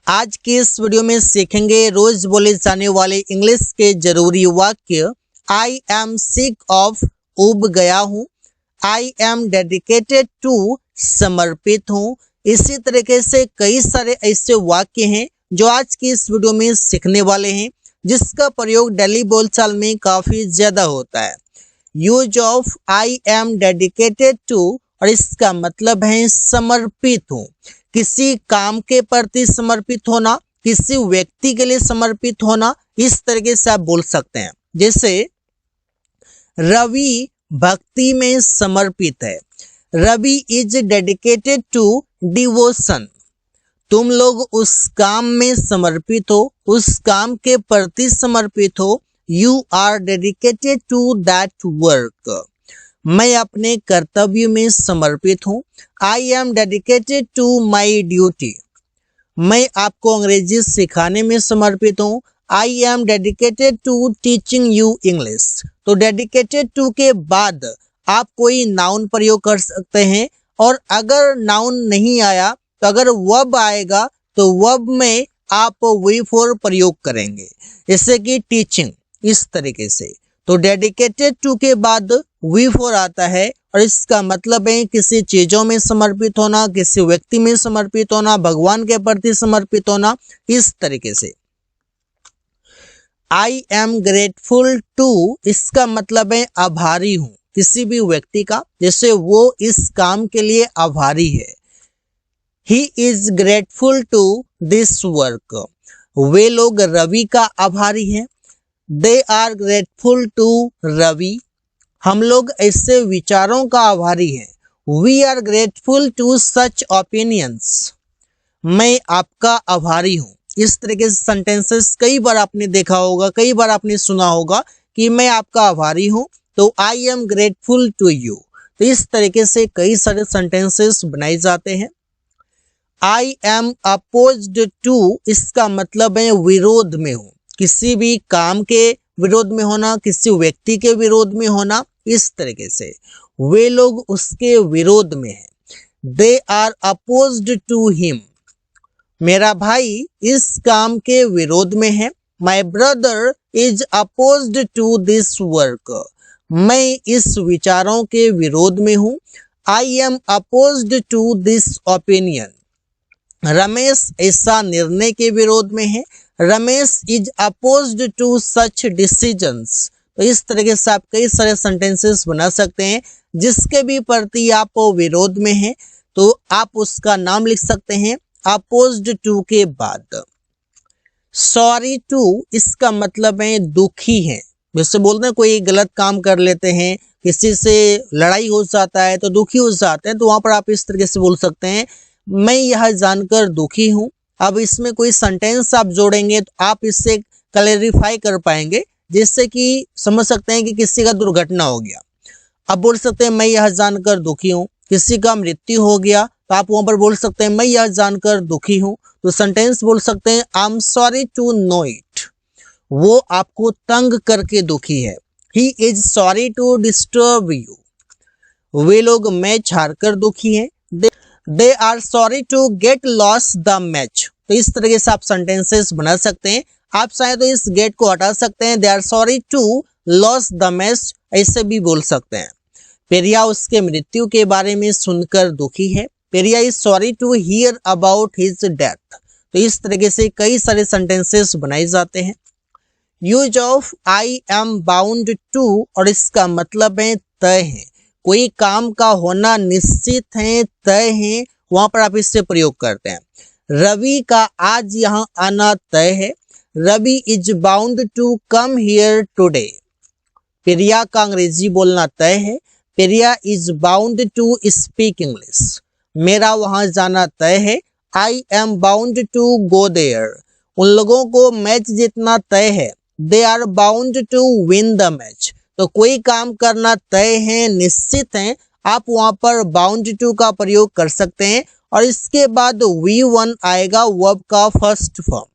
आज के इस वीडियो में सीखेंगे रोज बोले जाने वाले इंग्लिश के जरूरी वाक्य। आई एम सिक ऑफ, उब गया हूँ। आई एम डेडिकेटेड टू, समर्पित हूँ। इसी तरीके से कई सारे ऐसे वाक्य हैं जो आज की इस वीडियो में सीखने वाले हैं, जिसका प्रयोग डेली बोलचाल में काफी ज्यादा होता है। Use of I am dedicated to, और इसका मतलब है समर्पित हूँ। किसी काम के प्रति समर्पित होना, किसी व्यक्ति के लिए समर्पित होना, इस तरीके से आप बोल सकते हैं। जैसे रवि भक्ति में समर्पित है। Ravi is dedicated to devotion. तुम लोग उस काम में समर्पित हो, उस काम के प्रति समर्पित हो। You are dedicated to that work. मैं अपने कर्तव्य में समर्पित हूँ। I am dedicated to my duty. मैं आपको अंग्रेजी सिखाने में समर्पित हूँ। I am dedicated to teaching you English. तो डेडिकेटेड टू के बाद आप कोई नाउन प्रयोग कर सकते हैं, और अगर नाउन नहीं आया तो अगर वर्ब आएगा तो वर्ब में आप वी फॉर प्रयोग करेंगे, जैसे कि टीचिंग, इस तरीके से। तो डेडिकेटेड टू के बाद वी फॉर आता है, और इसका मतलब है किसी चीजों में समर्पित होना, किसी व्यक्ति में समर्पित होना, भगवान के प्रति समर्पित होना, इस तरीके से। आई एम ग्रेटफुल टू, इसका मतलब है आभारी हूं किसी भी व्यक्ति का, जैसे वो इस काम के लिए आभारी है। He is grateful to this work. वे लोग रवि का आभारी हैं। They are grateful to Ravi. हम लोग ऐसे विचारों का आभारी हैं। We are grateful to such opinions. मैं आपका आभारी हूँ। इस तरीके से सेंटेंसेस कई बार आपने देखा होगा, कई बार आपने सुना होगा कि मैं आपका आभारी हूँ, तो I am grateful to you. तो इस तरीके से कई सारे सेंटेंसेस बनाए जाते हैं। आई एम अपोज्ड टू, इसका मतलब है विरोध में हूँ। किसी भी काम के विरोध में होना, किसी व्यक्ति के विरोध में होना, इस तरीके से। वे लोग उसके विरोध में हैं। They are opposed to him. मेरा भाई इस काम के विरोध में है। My brother is opposed to this work. मैं इस विचारों के विरोध में हूँ। I am opposed to this opinion. Ramesh ऐसा निर्णय के विरोध में है। Ramesh is opposed to such decisions. तो इस तरीके से आप कई सारे सेंटेंसेस बना सकते हैं, जिसके भी प्रति आप विरोध में हैं तो आप उसका नाम लिख सकते हैं अपोज्ड टू के बाद। सॉरी टू, इसका मतलब है दुखी है। जैसे बोलते हैं कोई गलत काम कर लेते हैं, किसी से लड़ाई हो जाता है तो दुखी हो जाते हैं, तो वहां पर आप इस तरीके से बोल सकते हैं मैं यह जानकर दुखी हूं। अब इसमें कोई सेंटेंस आप जोड़ेंगे तो आप इससे क्लैरिफाई कर पाएंगे, जिससे कि समझ सकते हैं कि किसी का दुर्घटना हो गया। अब बोल सकते हैं मैं यह जानकर दुखी हूँ। किसी का मृत्यु हो गया तो आप वहां पर बोल सकते हैं मैं यह जानकर दुखी हूँ। तो सेंटेंस बोल सकते हैं I am sorry to know it. वो आपको तंग करके दुखी है। He is sorry to disturb you. वे लोग मैच हारकर दुखी हैं। They are sorry to get loss the match. तो इस तरीके से आप सेंटेंसेस बना सकते हैं। आप चाहे तो इस गेट को हटा सकते हैं। They are sorry to loss the match, ऐसे भी बोल सकते हैं। पेरिया उसके मृत्यु के बारे में सुनकर दुखी है। Periya is sorry to hear about his death. तो इस तरीके से कई सारे सेंटेंसेस बनाए जाते हैं। Use of I am bound to, और इसका मतलब है तय है। कोई काम का होना निश्चित है, तय है, वहां पर आप इससे प्रयोग करते हैं। रवि का आज यहाँ आना तय है। Ravi is bound to come here today. Priya का अंग्रेजी बोलना तय है। Priya is bound to speak English. मेरा वहां जाना तय है। I am bound to go there. उन लोगों को मैच जीतना तय है। They are bound to win the match. तो कोई काम करना तय है, निश्चित है, आप वहां पर बाउंड टू का प्रयोग कर सकते हैं, और इसके बाद V1 आएगा वर्ब का first form.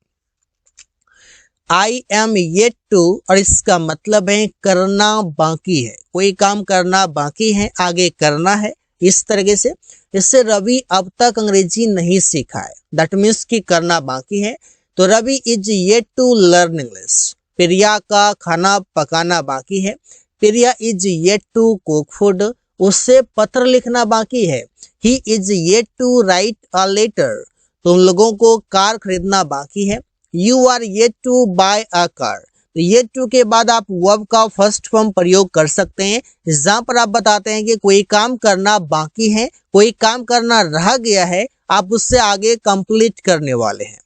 I am yet to, और इसका मतलब है करना बाकी है। कोई काम करना बाकी है, आगे करना है, इस तरीके से। इससे रवि अब तक अंग्रेजी नहीं सीखा है, दैट मीन्स कि करना बाकी है। तो Ravi is yet to learn English. Priya का खाना पकाना बाकी है। Priya is yet to cook food. उससे पत्र लिखना बाकी है। He is yet to write a letter. तुम लोगों को कार खरीदना बाकी है। You are yet to buy a car. तो येट टू के बाद आप वर्ब का फर्स्ट फॉर्म प्रयोग कर सकते हैं, जहां पर आप बताते हैं कि कोई काम करना बाकी है, कोई काम करना रह गया है, आप उससे आगे कंप्लीट करने वाले हैं।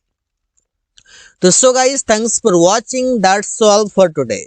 तो so guys, thanks for watching, that's all for today.